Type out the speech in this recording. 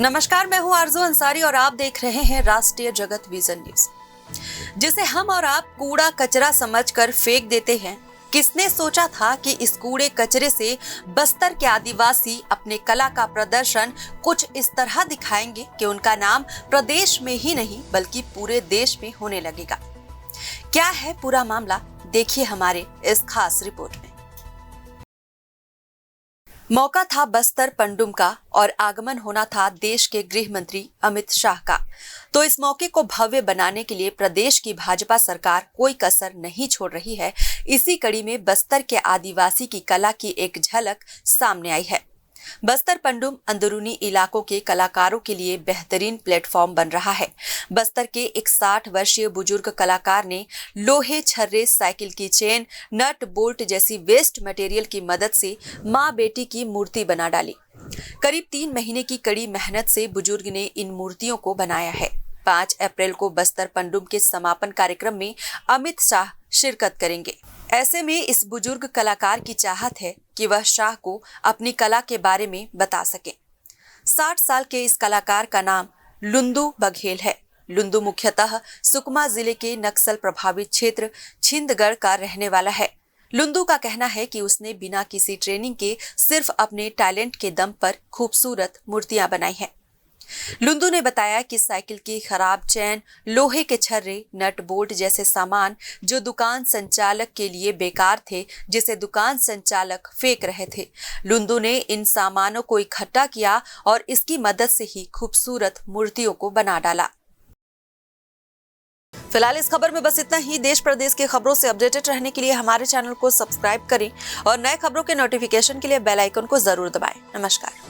नमस्कार, मैं हूं आरजू अंसारी और आप देख रहे हैं राष्ट्रीय जगत विजन न्यूज। जिसे हम और आप कूड़ा कचरा समझकर फेंक देते हैं, किसने सोचा था कि इस कूड़े कचरे से बस्तर के आदिवासी अपने कला का प्रदर्शन कुछ इस तरह दिखाएंगे कि उनका नाम प्रदेश में ही नहीं बल्कि पूरे देश में होने लगेगा। क्या है पूरा मामला, देखिए हमारे इस खास रिपोर्ट में। मौका था बस्तर पंडुम का और आगमन होना था देश के गृह मंत्री अमित शाह का। तो इस मौके को भव्य बनाने के लिए प्रदेश की भाजपा सरकार कोई कसर नहीं छोड़ रही है। इसी कड़ी में बस्तर के आदिवासी की कला की एक झलक सामने आई है। बस्तर पंडुम अंदरूनी इलाकों के कलाकारों के लिए बेहतरीन प्लेटफॉर्म बन रहा है। बस्तर के एक 60 वर्षीय बुजुर्ग कलाकार ने लोहे, छर्रे, साइकिल की चेन, नट बोल्ट जैसी वेस्ट मटेरियल की मदद से माँ बेटी की मूर्ति बना डाली। करीब 3 महीने की कड़ी मेहनत से बुजुर्ग ने इन मूर्तियों को बनाया है। 5 अप्रैल को बस्तर पंडुम के समापन कार्यक्रम में अमित शाह शिरकत करेंगे। ऐसे में इस बुजुर्ग कलाकार की चाहत है कि वह शाह को अपनी कला के बारे में बता सके। 60 साल के इस कलाकार का नाम लुंदू बघेल है। लुंदू मुख्यतः सुकमा जिले के नक्सल प्रभावित क्षेत्र छिंदगढ़ का रहने वाला है। लुंदू का कहना है कि उसने बिना किसी ट्रेनिंग के सिर्फ अपने टैलेंट के दम पर खूबसूरत मूर्तियां बनाई हैं। लुंदू ने बताया कि साइकिल की खराब चैन, लोहे के छर्रे, नट बोल्ट जैसे सामान जो दुकान संचालक के लिए बेकार थे, जिसे दुकान संचालक फेंक रहे थे, लुंदू ने इन सामानों को इकट्ठा किया और इसकी मदद से ही खूबसूरत मूर्तियों को बना डाला। फिलहाल इस खबर में बस इतना ही। देश प्रदेश की खबरों से अपडेटेड रहने के लिए हमारे चैनल को सब्सक्राइब करें और नए खबरों के नोटिफिकेशन के लिए बेल आइकन को जरूर दबाएं। नमस्कार।